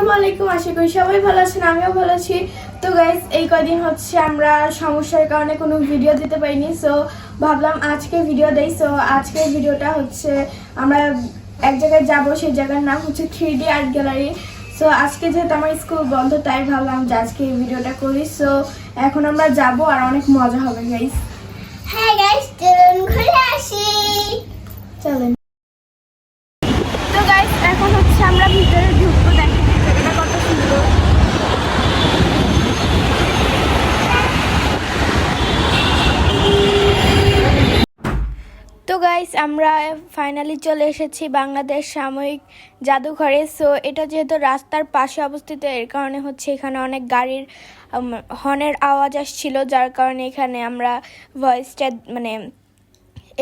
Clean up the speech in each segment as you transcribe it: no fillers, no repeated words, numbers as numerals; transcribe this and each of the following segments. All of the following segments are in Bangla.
আসসালামু আলাইকুম, আশা করি সবাই ভালো আছেন, আমিও ভালো আছি। তো গাইস, এই কদিন হচ্ছে আমরা সমস্যার কারণে কোনো ভিডিও দিতে পারিনি, সো ভাবলাম আজকে ভিডিও দেই। সো আজকের ভিডিওটা হচ্ছে আমরা এক জায়গায় যাব, সেই জায়গার নাম হচ্ছে 3D আর্ট গ্যালারি। সো আজকে যেহেতু আমার স্কুল বন্ধ, তাই ভাবলাম যে আজকে এই ভিডিওটা করি। সো এখন আমরা যাব আর অনেক মজা হবে গাইস। হ্যাঁ গাইস, চলুন ঘুরে আসি। চলেন। তো গাইস, এখন হচ্ছে আমরা ভিতরে ঢুকবো। দেখেন জায়গাটা কত সুন্দর। তো গাইস, আমরা ফাইনালি চলে এসেছি বাংলাদেশ সাময়িক জাদুঘরে। সো এটা যেহেতু রাস্তার পাশে অবস্থিত, এর কারণে হচ্ছে এখানে অনেক গাড়ির হর্নের আওয়াজ আসছিল, যার কারণে এখানে আমরা ভয়েসটা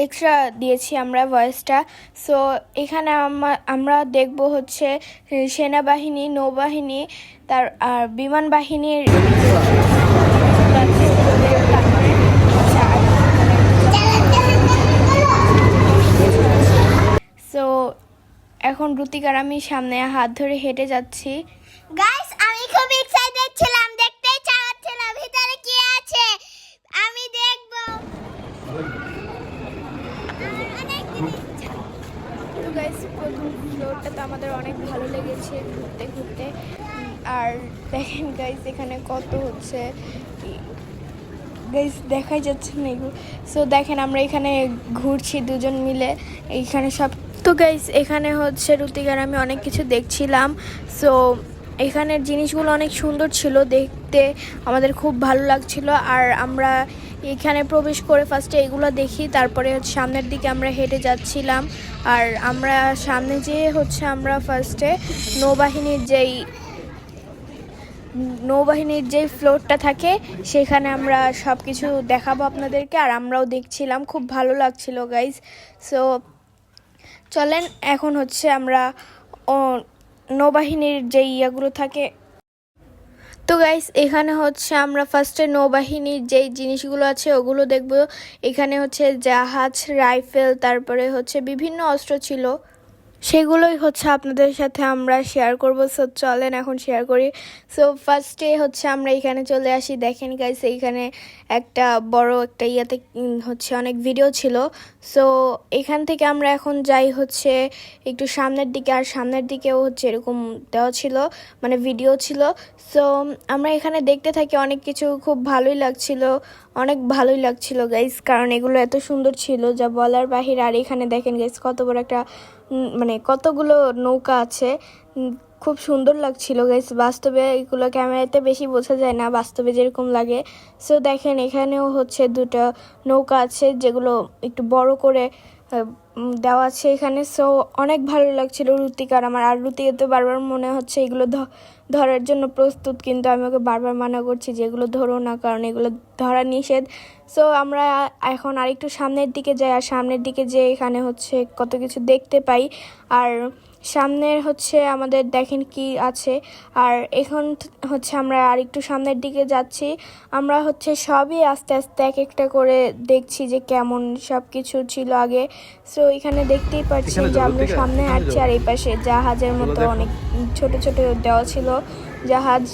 এক্সট্রা দিয়েছি আমরা ভয়েসটা। সো এখানে আমরা দেখব হচ্ছে সেনাবাহিনী, নৌবাহিনী, আর বিমান বাহিনীর। সো এখন রুতিকার আমি সামনে হাত ধরে হেঁটে যাচ্ছি। গাইস, আমি খুব এক্সাইটেড ছিলাম, দেখতে চাচ্ছিলাম ভিতরে কি আছে, আমি দেখব। তো গাইস, প্রথম ফ্লোরটা তো আমাদের অনেক ভালো লেগেছে ঘুরতে ঘুরতে। আর দেখেন গাইস, এখানে কত হচ্ছে গাইস, দেখাই যাচ্ছে না এগুলো। সো দেখেন আমরা এখানে ঘুরছি দুজন মিলে এইখানে সব। তো গাইস, এখানে হচ্ছে রুতিকার আমি অনেক কিছু দেখছিলাম। সো এখানের জিনিসগুলো অনেক সুন্দর ছিল দেখতে, আমাদের খুব ভালো লাগছিল। আর আমরা এখানে প্রবেশ করে ফার্স্টে এগুলো দেখি, তারপরে হচ্ছে সামনের দিকে আমরা হেঁটে যাচ্ছিলাম। আর আমরা সামনে যেয়ে হচ্ছে আমরা ফার্স্টে নৌবাহিনীর যেই ফ্লোরটা থাকে সেখানে আমরা সব কিছু দেখাবো আপনাদেরকে। আর আমরাও দেখছিলাম, খুব ভালো লাগছিল গাইজ। সো চলেন, এখন হচ্ছে আমরা নৌবাহিনীর যে ইয়েগুলো থাকে। তো গাইস, এখানে হচ্ছে আমরা ফার্স্টে নৌবাহিনীর যেই জিনিসগুলো আছে ওগুলো দেখব। এখানে হচ্ছে জাহাজ, রাইফেল, তারপরে হচ্ছে বিভিন্ন অস্ত্র ছিল, সেগুলোই হচ্ছে আপনাদের সাথে আমরা শেয়ার করব। সো চলেন এখন শেয়ার করি। সো ফার্স্টে হচ্ছে আমরা এখানে চলে আসি। দেখেন গাইস, এইখানে একটা বড় একটা ইয়াতে হচ্ছে অনেক ভিডিও ছিল। সো এখান থেকে আমরা এখন যাই হচ্ছে একটু সামনের দিকে। আর সামনের দিকেও হচ্ছে এরকম দেওয়া ছিল, ভিডিও ছিল। সো আমরা এখানে দেখতে থাকি অনেক কিছু, খুব অনেক ভালোই লাগছিল গাইস, কারণ এগুলো এত সুন্দর ছিল যা বলার বাহির। আর এখানে দেখেন গাইস, কত বড় একটা কতগুলো নৌকা আছে, খুব সুন্দর লাগছিল গাইস। বাস্তবে এগুলো ক্যামেরাতে বেশি বোঝা যায় না, বাস্তবে যেরকম লাগে। সো দেখেন, এখানেও হচ্ছে দুটো নৌকা আছে যেগুলো একটু বড় করে দেওয়া আছে এখানে। সো অনেক ভালো লাগছিল রুতিকার আমার। আর রুতিকা তো বারবার মনে হচ্ছে এগুলো ধরার জন্য প্রস্তুত, কিন্তু আমি ওকে বারবার মানা করছি যে এগুলো ধরো না, কারণ এগুলো ধরা নিষেধ। সো আমরা এখন আরেকটু সামনের দিকে যাই। আর সামনের দিকে যে এখানে হচ্ছে কত কিছু দেখতে পাই। আর সামনের হচ্ছে আমাদের দেখেন কি আছে। আর এখন হচ্ছে আমরা আরেকটু সামনের দিকে যাচ্ছি। আমরা হচ্ছে সবই আস্তে আস্তে এক একটা করে দেখছি যে কেমন সব কিছু ছিল আগে। সো এখানে দেখতেই পাচ্ছি যে আমরা সামনে হাঁটছি, আর এই পাশে জাহাজের মতো অনেক ছোট ছোট দেওয়া ছিল জাহাজ।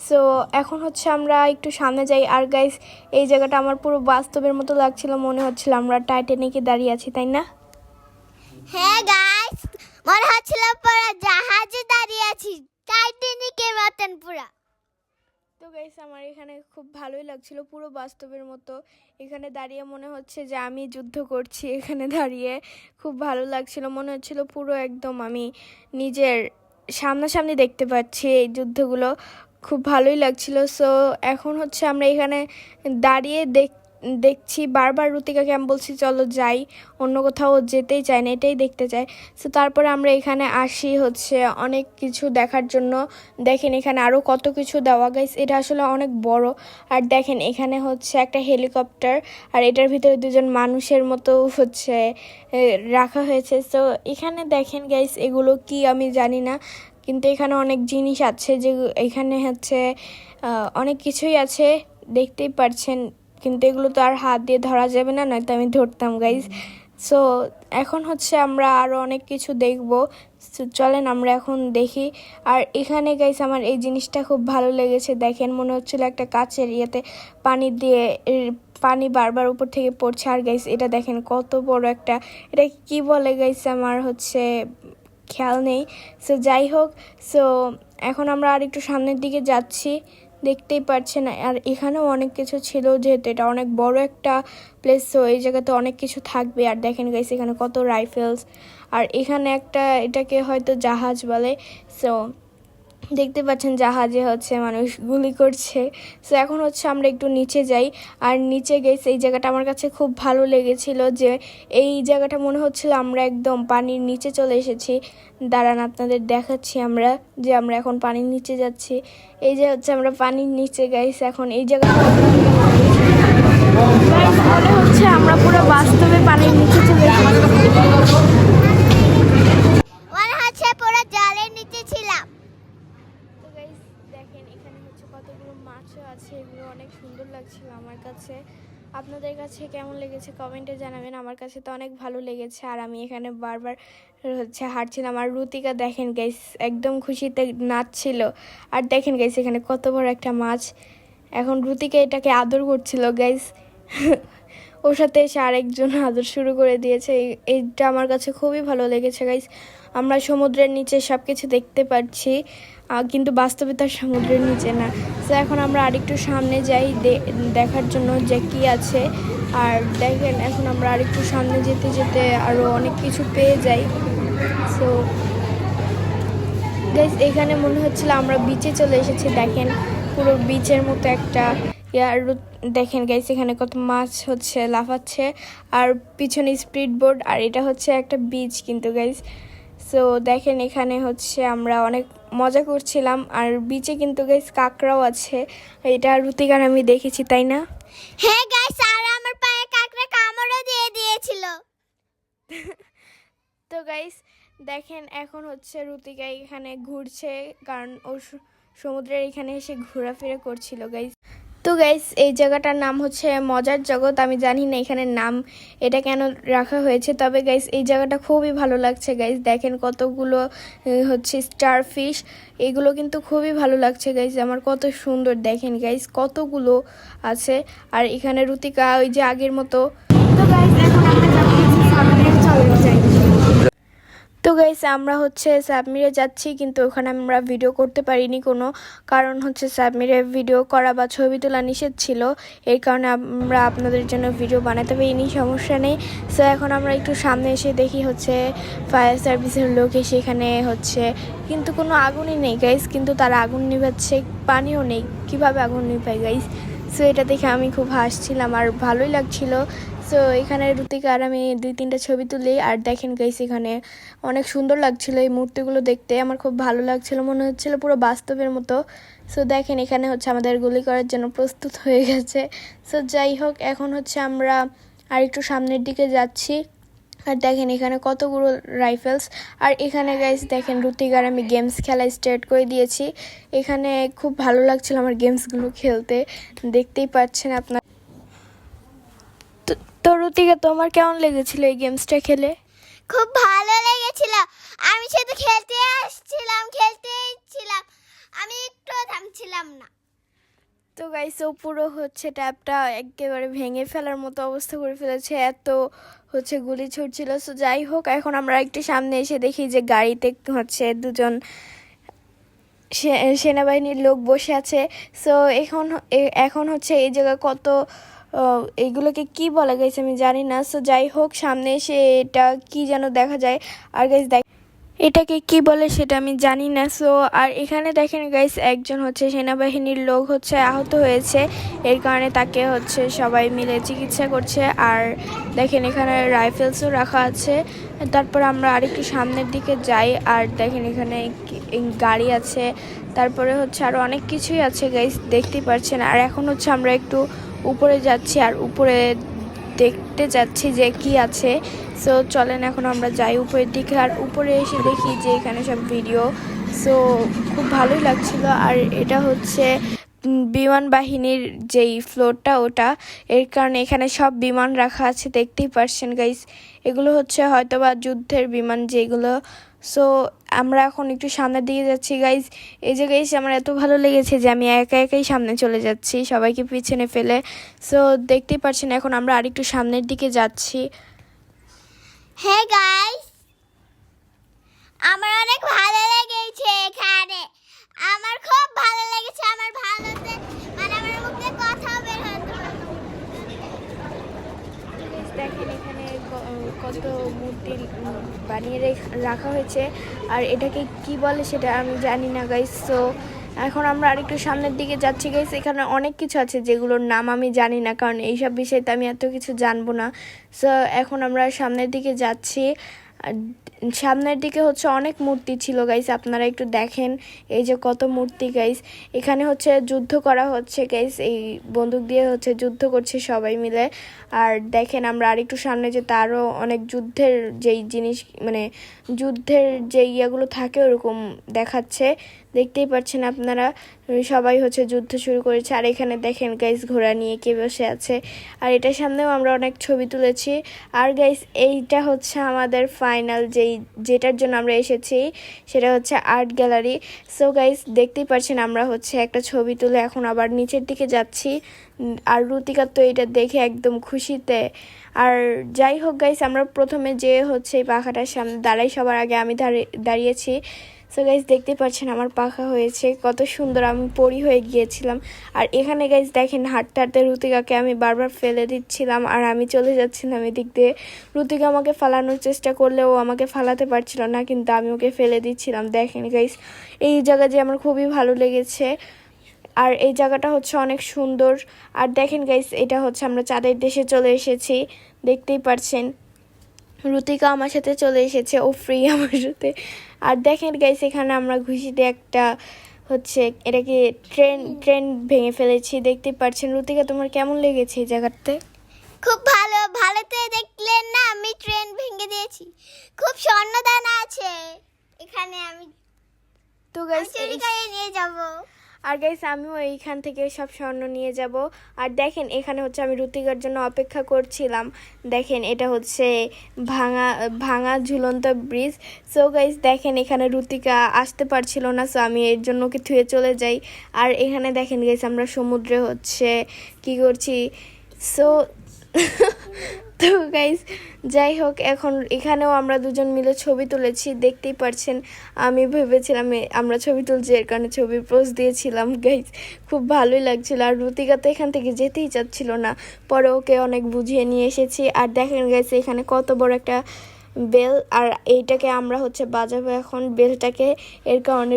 সো এখন হচ্ছে আমরা একটু সামনে যাই। আর গাইস, এই জায়গাটা আমার পুরো বাস্তবের মতো লাগছিল, মনে হচ্ছিল আমরা টাইটানিকে দাঁড়িয়ে আছি, তাই না? হ্যাঁ গাইস, মনে হচ্ছিল পুরো জাহাজে দাঁড়িয়ে আছি, টাইটানিকের মতন পুরো। তো গাইস, আমার এখানে খুব ভালোই লাগছিল, পুরো বাস্তবের মতো। এখানে দাঁড়িয়ে মনে হচ্ছে যে আমি যুদ্ধ করছি, এখানে দাঁড়িয়ে খুব ভালো লাগছিল, মনে হচ্ছিল পুরো একদম আমি নিজের সামনাসামনি দেখতে পাচ্ছি এই যুদ্ধগুলো, খুব ভালোই লাগছিল। সো এখন হচ্ছে আমরা এখানে দাঁড়িয়ে দেখছি। বারবার রুতিকাকে আমি বলছি চলো যাই, অন্য কোথাও যেতেই চায় না, এটাই দেখতে চায়। সো তারপরে আমরা এখানে আসি হচ্ছে অনেক কিছু দেখার জন্য। দেখেন এখানে আরও কত কিছু দেওয়া গাইস, এটা আসলে অনেক বড়। আর দেখেন এখানে হচ্ছে একটা হেলিকপ্টার, আর এটার ভিতরে দুজন মানুষের মতো হচ্ছে রাখা হয়েছে। সো এখানে দেখেন গাইস, এগুলো কি আমি জানি না, কিন্তু এখানে অনেক জিনিস আছে, যে এখানে হচ্ছে অনেক কিছুই আছে, দেখতেই পারছেন। কিন্তু এগুলো তো আর হাত দিয়ে ধরা যাবে না, নয়তো আমি ধরতাম গাইজ। সো এখন হচ্ছে আমরা আরও অনেক কিছু দেখব। সো চলেন আমরা এখন দেখি। আর এখানে গাইস আমার এই জিনিসটা খুব ভালো লেগেছে, দেখেন মনে হচ্ছিল একটা কাচের ইয়েতে পানি দিয়ে পানি বারবার উপর থেকে পড়ছে। আর গাইস এটা দেখেন কত বড় একটা, এটা কি বলে গাইস আমার হচ্ছে খেয়াল নেই। সো যাই হোক, সো এখন আমরা আর একটু সামনের দিকে যাচ্ছি, দেখতেই পাচ্ছেন। আর এখানেও অনেক কিছু ছিল, যেহেতু এটা অনেক বড় একটা প্লেস, সো এই জায়গাতে অনেক কিছু থাকবে। আর দেখেন গাইস এখানে কত রাইফেলস, আর এখানে একটা এটাকে হয়তো জাহাজ বলে। সো দেখতে পাচ্ছেন জাহাজে হচ্ছে মানুষ গুলি করছে। সো এখন হচ্ছে আমরা একটু নিচে যাই। আর নিচে গেছে এই জায়গাটা আমার কাছে খুব ভালো লেগেছিল, যে এই জায়গাটা মনে হচ্ছিল আমরা একদম পানির নিচে চলে এসেছি। দাঁড়ান আপনাদের দেখাচ্ছি আমরা, যে আমরা এখন পানির নিচে যাচ্ছি। এই যে হচ্ছে আমরা পানির নিচে গাইস, এখন এই জায়গাটা মনে হচ্ছে আমরা পুরো বাস্তবে পানির নিচে চলে এসেছি। মনে হচ্ছে পুরো জলের নিচে ছিলাম। তো গাইস দেখেন এখানে হচ্ছে কতগুলো মাছও আছে, এগুলো অনেক সুন্দর লাগছিল আমার কাছে। আপনাদের কাছে কেমন লেগেছে কমেন্টে জানাবেন। আমার কাছে তো অনেক ভালো লেগেছে। আর আমি এখানে বারবার হচ্ছে হাঁটছিলাম। আর রুতিকা দেখেন গাইস একদম খুশিতে নাচছিল। আর দেখেন গাইস এখানে কত বড় একটা মাছ, এখন রুতিকা এটাকে আদর করছিল গাইস। ওর সাথে এসে আরেকজন আদর শুরু করে দিয়েছে। এইটা আমার কাছে খুবই ভালো লেগেছে গাইস। আমরা সমুদ্রের নিচে সব কিছু দেখতে পাচ্ছি, কিন্তু বাস্তবে তার সমুদ্রের নিচে না। তো এখন আমরা আরেকটু সামনে যাই দেখার জন্য যে কি আছে। আর দেখেন এখন আমরা আরেকটু সামনে যেতে যেতে আরও অনেক কিছু পেয়ে যাই। সো গাইস এখানে মনে হচ্ছিল আমরা বিচে চলে এসেছি, দেখেন পুরো বিচের মতো একটা ইয়ার। দেখেন গাইস এখানে কত মাছ হচ্ছে লাফাচ্ছে, আর পিছনে স্পিড বোর্ড, আর এটা হচ্ছে একটা বিচ কিন্তু গাইস। সো দেখেন এখানে হচ্ছে আমরা অনেক মজা করছিলাম। আর বিচে কিন্তু গাইস কাঁকড়াও আছে, এটা রুতিকার আমি দেখেছি, তাই না? হ্যাঁ গাইস, আর আমার পায়ে কাকড়া কামড়ও দিয়ে দিয়েছিল। তো গাইস দেখেন এখন হচ্ছে রুতিকা এখানে ঘুরছে, কারণ ও সমুদ্রের এখানে এসে ঘোরাফেরা করছিল গাইস। তো গাইস এই জায়গাটার নাম হচ্ছে মজার জগৎ। আমি জানি না এখানের নাম এটা কেন রাখা হয়েছে, তবে গাইস এই জায়গাটা খুবই ভালো লাগছে গাইস। দেখেন কতগুলো হচ্ছে স্টারফিশ, এগুলো কিন্তু খুবই ভালো লাগছে গাইস আমার, কত সুন্দর দেখেন গাইস কতগুলো আছে। আর এখানে রুতিকা ওই যে আগের মতো। তো গাইস এখন আমরা যাচ্ছি সামনে, চলে যাই। তো গাইস আমরা হচ্ছে সাবমিরে যাচ্ছি, কিন্তু ওখানে আমরা ভিডিও করতে পারিনি কোনো, কারণ হচ্ছে সাবমিরে ভিডিও করা বা ছবি তোলা নিষেধ ছিল। এই কারণে আমরা আপনাদের জন্য ভিডিও বানাতে পারিনি, সমস্যা নেই। সো এখন আমরা একটু সামনে এসে দেখি হচ্ছে ফায়ার সার্ভিসের লোক এসে এখানে হচ্ছে, কিন্তু কোনো আগুনই নেই গাইস, কিন্তু তারা আগুন নিভাচ্ছে, পানিও নেই, কিভাবে আগুন নিভায় গাইস। সো এটা দেখে আমি খুব হাসছিলাম আর ভালোই লাগছিল। সো এখানে রুতিকা আর আমি 2-3টা ছবি তুলি। আর দেখেন গাইস এখানে অনেক সুন্দর লাগছিল এই মূর্তিগুলো দেখতে, আমার খুব ভালো লাগছিল, মনে হচ্ছিল পুরো বাস্তবের মতো। সো দেখেন এখানে হচ্ছে আমাদের গুলি করার জন্য প্রস্তুত হয়ে গেছে। সো যাই হোক এখন হচ্ছে আমরা আর একটু সামনের দিকে যাচ্ছি। আর দেখেন এখানে কতগুলো রাইফেলস। আর এখানে গাইস দেখেন রুতিকার আমি গেমস খেলা স্টার্ট করে দিয়েছি। এখানে খুব ভালো লাগছিল আমার গেমসগুলো খেলতে, দেখতেই পাচ্ছেন আপনার। তো রুতিকা তোমার কেমন লেগেছিল এই গেমসটা খেলে? খুব ভালো লেগেছিল। আমি শুধু খেলতে আসছিলাম, খেলতেই ছিলাম, আমি একটু থামছিলাম না। তো গাইস ও পুরো হচ্ছে ট্যাপটা একেবারে ভেঙে ফেলার মতো অবস্থা করে ফেলেছে, এত হচ্ছে গুলি ছুটছিল। সো যাই হোক এখন আমরা একটু সামনে এসে দেখি যে গাড়িতে হচ্ছে দুজন সেনাবাহিনীর লোক বসে আছে। সো এখন হচ্ছে এই জায়গায় কত এইগুলোকে কি বলা গেছে আমি জানি না। সো যাই হোক সামনে এসে এটা কি যেন দেখা যায়। আর গাইস এটাকে কি বলে সেটা আমি জানি না। সো আর এখানে দেখেন গাইস একজন হচ্ছে সেনাবাহিনীর লোক হচ্ছে আহত হয়েছে, এর কারণে তাকে হচ্ছে সবাই মিলে চিকিৎসা করছে। আর দেখেন এখানে রাইফেলসও রাখা আছে। তারপর আমরা আরেকটু সামনের দিকে যাই। আর দেখেন এখানে গাড়ি আছে, তারপরে হচ্ছে আরও অনেক কিছুই আছে গাইস, দেখতেই পাচ্ছেন। আর এখন হচ্ছে আমরা একটু উপরে যাচ্ছি, আর উপরে দেখতে যাচ্ছি যে কি আছে। সো চলেন এখন আমরা যাই উপরের দিকে। আর উপরে এসে দেখি যে এখানে সব ভিডিও। সো খুব ভালোই লাগছিল। আর এটা হচ্ছে বিমান বাহিনীর যেই ফ্লোরটা ওটা, এর কারণে এখানে সব বিমান রাখা আছে, দেখতেই পারছেন গাইস। এগুলো হচ্ছে হয়তোবা যুদ্ধের বিমান যেগুলো। সো আমরা এখন একটু সামনের দিকে যাচ্ছি গাইজ। এই যে গাইজ আমার এত ভালো লেগেছে যে আমি একা একাই সামনে চলে যাচ্ছি সবাইকে পিছনে ফেলে। সো দেখতেই পাচ্ছেন এখন আমরা আরেকটু সামনের দিকে যাচ্ছি। হ্যাঁ গাইস, আমার অনেক ভালো লেগেছে এখানে। আমার খুব ভালো লেগেছে। আমার ভালোতে মানে আমার মুখে কথা বের হতে পারছে না। দেখেন এখানে কত মূর্তি বানিয়ে রাখা হয়েছে, আর এটাকে কি বলে সেটা আমি জানি না গাইস। সো এখন আমরা আরেকটু সামনের দিকে যাচ্ছি গাইস। এখানে অনেক কিছু আছে যেগুলোর নাম আমি জানি না, কারণ এইসব বিষয়তে আমি এত কিছু জানবো না। সো এখন আমরা সামনের দিকে যাচ্ছি। আর সামনের দিকে হচ্ছে অনেক মূর্তি ছিল গাইস, আপনারা একটু দেখেন এই যে কত মূর্তি গাইস। এখানে হচ্ছে যুদ্ধ করা হচ্ছে গাইস, এই বন্দুক দিয়ে হচ্ছে যুদ্ধ করছে সবাই মিলে। আর দেখেন আমরা আরেকটু সামনে যেতে আরও অনেক যুদ্ধের যেই জিনিস মানে যুদ্ধের যে ইয়েগুলো থাকে ওরকম দেখাচ্ছে, দেখতেই পাচ্ছেন আপনারা। সবাই হচ্ছে যুদ্ধ শুরু করেছে। আর এখানে দেখেন গাইস ঘোড়া নিয়ে কে বসে আছে। আর এটার সামনেও আমরা অনেক ছবি তুলেছি। আর গাইস এইটা হচ্ছে আমাদের ফাইনাল যেটার জন্য আমরা এসেছি, সেটা হচ্ছে আর্ট গ্যালারি। সো গাইস দেখতেই পাচ্ছেন আমরা হচ্ছে একটা ছবি তুলে এখন আবার নিচের দিকে যাচ্ছি। আর রুতিকা তো এটা দেখে একদম খুশিতে। আর যাই হোক গাইস, আমরা প্রথমে যে হচ্ছে এই পাখাটার সামনে দাঁড়াই, সবার আগে আমি দাঁড়িয়েছি। সো গাইস দেখতেই পাচ্ছেন আমার পাখা হয়েছে কত সুন্দর, আমি পরি হয়ে গিয়েছিলাম। আর এখানে গাইস দেখেন হাঁটতে হাঁটতে রুতিকাকে আমি বারবার ফেলে দিচ্ছিলাম আর আমি চলে যাচ্ছিলাম এদিক দিয়ে। রুতিকা আমাকে ফালানোর চেষ্টা করলেও আমাকে ফালাতে পারছিল না, কিন্তু আমি ওকে ফেলে দিচ্ছিলাম। দেখেন গাইস এই জায়গা যে আমার খুবই ভালো লেগেছে, আর এই জায়গাটা হচ্ছে অনেক সুন্দর। আর দেখেন গাইস এটা হচ্ছে আমরা চাঁদের দেশে চলে এসেছি, দেখতেই পাচ্ছেন। রুতিকা আমার সাথে চলে এসেছে, ও ফ্রি আমার সাথে। আর দেখেন গাইস এখানে আমরা ঘুষিতে একটা হচ্ছে এটাকে ট্রেন ভেঙে ফেলেছি, দেখতেই পাচ্ছেন। রুতিকা তোমার কেমন লেগেছে এই জায়গাতে? খুব ভালো। ভালোতে দেখলেন না আমি ট্রেন ভেঙে দিয়েছি। খুব স্বর্ণদানা আছে এখানে, আমি তো গাইস চুরি করে নিয়ে যাব। আর গাইস আমিও এইখান থেকে সব স্বর্ণ নিয়ে যাব। আর দেখেন এখানে হচ্ছে আমি রুতিকার জন্য অপেক্ষা করছিলাম। দেখেন এটা হচ্ছে ভাঙা ভাঙা ঝুলন্ত ব্রিজ। সো গাইস দেখেন এখানে রুতিকা আসতে পারছিল না, সো আমি এর জন্য ওকে থুয়ে চলে যাই। আর এখানে দেখেন গাইস আমরা সমুদ্রে হচ্ছে কি করছি। সো তো গাইস যাই হোক, এখন এখানেও আমরা দুজন মিলে ছবি তুলেছি, দেখতেই পারছেন। আমি ভেবেছিলাম আমরা ছবি তুলছি, এর কারণে ছবির পোজ দিয়েছিলাম গাইস। খুব ভালোই লাগছিল। আর রুতিকা তো এখান থেকে যেতেই চাচ্ছিল না, পরে ওকে অনেক বুঝিয়ে নিয়ে এসেছি। আর দেখেন গাইস এখানে কত বড় একটা বেল, আর এইটাকে আমরা হচ্ছে বাজাবো এখন বেলটাকে। এর কারণে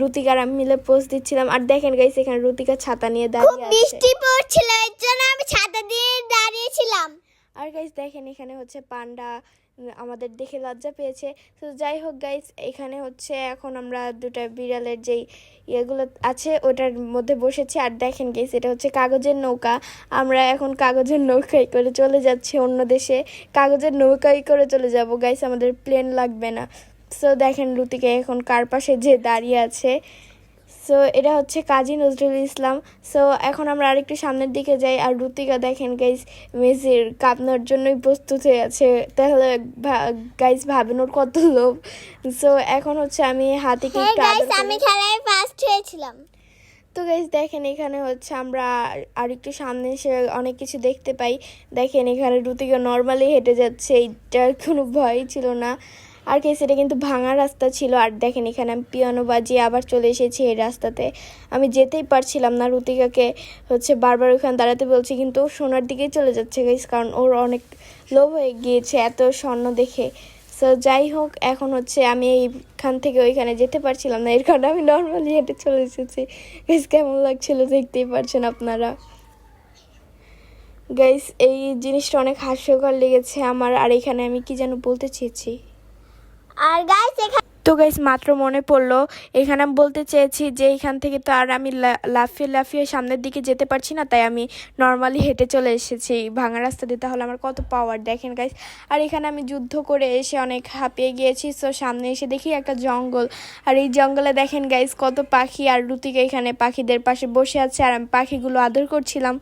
রুতিকার আমি মিলে পোস্ট দিচ্ছিলাম। আর দেখেন গাইস এখানে রুতিকা ছাতা নিয়ে খুব দাঁড়িয়ে আছে। বৃষ্টি পড়ছিল, এর জন্য আমি ছাতা দিয়ে দাঁড়িয়েছিলাম। আর গাইস দেখেন এখানে হচ্ছে পান্ডা আমাদের দেখে লজ্জা পেয়েছে। তো যাই হোক গাইস এখানে হচ্ছে এখন আমরা দুটো বিড়ালের যেই ইয়েগুলো আছে ওটার মধ্যে বসেছি। আর দেখেন গাইস এটা হচ্ছে কাগজের নৌকা, আমরা এখন কাগজের নৌকায় করে চলে যাচ্ছি অন্য দেশে। কাগজের নৌকায় করে চলে যাব গাইস, আমাদের প্লেন লাগবে না। সো দেখেন রুতিকা এখন কার পাশে যে দাঁড়িয়ে আছে। সো এটা হচ্ছে কাজী নজরুল ইসলাম। সো এখন আমরা আরেকটু সামনের দিকে যাই। আর রুতিকা দেখেন গাইস মেসির কাঁপনার জন্যই প্রস্তুত হয়ে আছে, তাহলে গাইস ভাবেন ওর কত লোভ। সো এখন হচ্ছে আমি হাতিকে হ্যাঁ একটু গাইস আদর আমি করি। খেলায় ফার্স্ট হয়েছিলাম। তো গাইস দেখেন এখানে হচ্ছে আমরা আরেকটু সামনে এসে অনেক কিছু দেখতে পাই। দেখেন এখানে রুতিকা নর্মালি হেঁটে যাচ্ছে, এইটার কোনো ভয়ই ছিল না। আর গাইস এটা কিন্তু ভাঙা রাস্তা ছিল। আর দেখেন এখানে আমি পিয়ানো বাজিয়ে আবার চলে এসেছি এই রাস্তাতে। আমি যেতেই পারছিলাম না, রুতিকাকে হচ্ছে বারবার ওখানে দাঁড়াতে বলছি, কিন্তু ও সোনার দিকেই চলে যাচ্ছে গাইস, কারণ ওর অনেক লোভ হয়ে গিয়েছে এত স্বর্ণ দেখে। সো যাই হোক এখন হচ্ছে আমি এইখান থেকে ওইখানে যেতে পারছিলাম না, এর কারণে আমি নর্মালি হেঁটে চলে এসেছি। গাইস কেমন লাগছিল দেখতেই পারছেন আপনারা। গাইস এই জিনিসটা অনেক হাস্যকর লেগেছে আমার। আর এখানে আমি কি যেন বলতে চেয়েছি। আর গাইস এখানে তো গাইস মাত্র মনে পড়লো, এখানে আমি বলতে চেয়েছি যে এখান থেকে তো আর আমি লাফিয়ে লাফিয়ে সামনের দিকে যেতে পারছি না, তাই আমি নর্মালি হেঁটে চলে এসেছি ভাঙা রাস্তা দিয়ে। তাহলে আমার কত পাওয়ার দেখেন গাইস। আর এখানে আমি যুদ্ধ করে এসে অনেক হাঁপিয়ে গিয়েছি। সো সামনে এসে দেখি একটা জঙ্গল, আর এই জঙ্গলে দেখেন গাইস কত পাখি। আর রুতিকা এখানে পাখিদের পাশে বসে আছে, আর আমি পাখিগুলো আদর করছিলাম।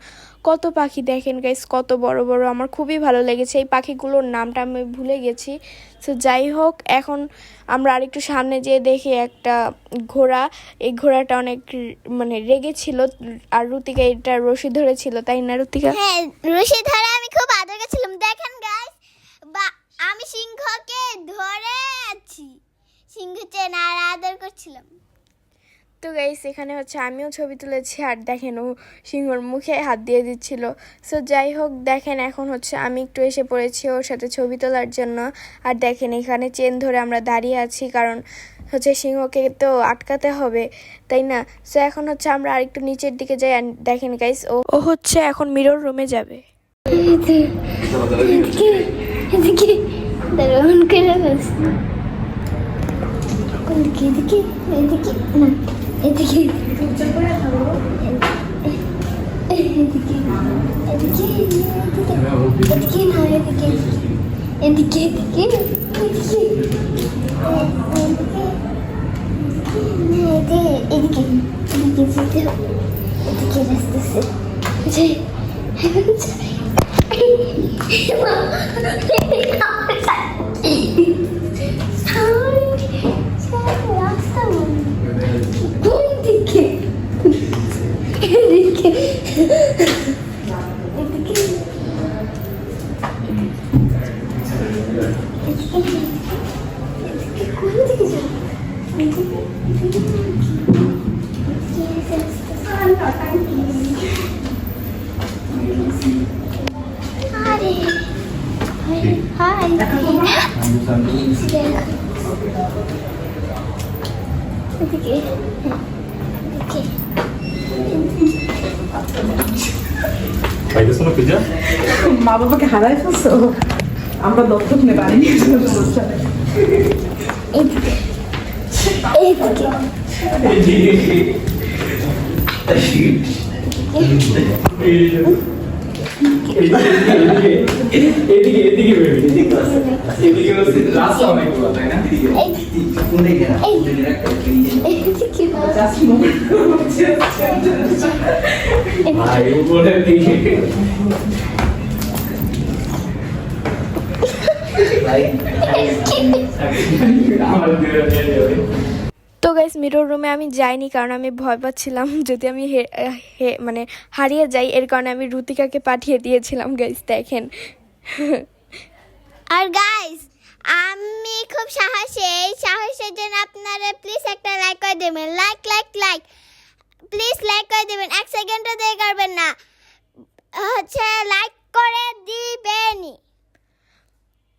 কত পাখি দেখেন গাইস, কত বড় বড়, আমার খুবই ভালো লেগেছে। এই পাখিগুলোর নামটা আমি ভুলে গেছি। সো যাই হোক, এখন আমরা আরেকটু সামনে যেয়ে দেখি একটা ঘোড়া। এই ঘোড়াটা অনেক মানে রেগেছিল, আর রুতিকা এটা রশি ধরেছিল, তাই না রুতিকা? হ্যাঁ, রশি ধরে আমি খুব আদর করছিলাম। দেখেন গাইস, আমি সিংহকে ধরে আছি, সিংহ চেন আর আদর করছিলাম। তো গাইস, এখানে হচ্ছে আমিও ছবি তুলেছি, আর দেখেন ও সিংহর মুখে হাত দিয়ে দিচ্ছিল। সো যাই হোক, দেখেন এখন হচ্ছে আমি একটু এসে পড়েছি ওর সাথে ছবি তোলার জন্য। আর দেখেন এখানে চেন ধরে আমরা দাঁড়িয়ে আছি, কারণ হচ্ছে সিংহকে তো আটকাতে হবে, তাই না? সো এখন হচ্ছে আমরা আরেকটু নিচের দিকে যাই। আর দেখেন গাইস, ও হচ্ছে এখন মিরর রুমে যাবে। খাইতেছো না পিজা? মা বাবাকে হারাই ফেলছো, আমরা দত্তক নেব আনি তো গাইস, মিরর রুমে আমি যাইনি, কারণ আমি ভয় পাচ্ছিলাম যদি আমি মানে হারিয়ে যাই। এর কারণে আমি রুতিকাকে পাঠিয়ে দিয়েছিলাম। গাইস দেখেন, আর গাইস, আমি খুব সাহসী, এই সাহসের জন্য আপনারা প্লিজ একটা লাইক করে দেবেন। লাইক প্লিজ লাইক করে দেবেন, 1 সেকেন্ডও দেরি করবেন না, হচ্ছে লাইক করে দিবেনই।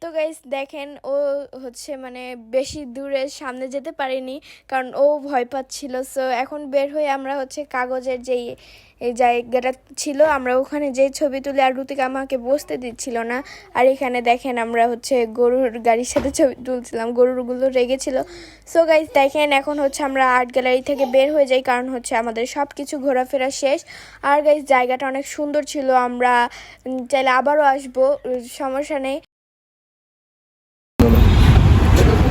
তো গাইস দেখেন, ও হচ্ছে মানে বেশি দূরে সামনে যেতে পারেনি, কারণ ও ভয় পাচ্ছিল। সো এখন বের হয়ে আমরা হচ্ছে কাগজের যেই এই জায়গাটা ছিল, আমরা ওখানে যেই ছবি তুলে, আর রুতিকা আমাকে বসতে দিচ্ছিল না। আর এখানে দেখেন আমরা হচ্ছে গরুর গাড়ির সাথে ছবি তুলছিলাম, গরুরগুলো রেগেছিল। সো গাইস দেখেন, এখন হচ্ছে আমরা আর্ট গ্যালারি থেকে বের হয়ে যাই, কারণ হচ্ছে আমাদের সব কিছু ঘোরাফেরা শেষ। আর গাইস, জায়গাটা অনেক সুন্দর ছিল, আমরা চাইলে আবারও আসবো, সমস্যা নেই।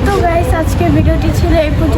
তো গাইস, আজকের ভিডিওটি ছিল এই পর্যন্ত।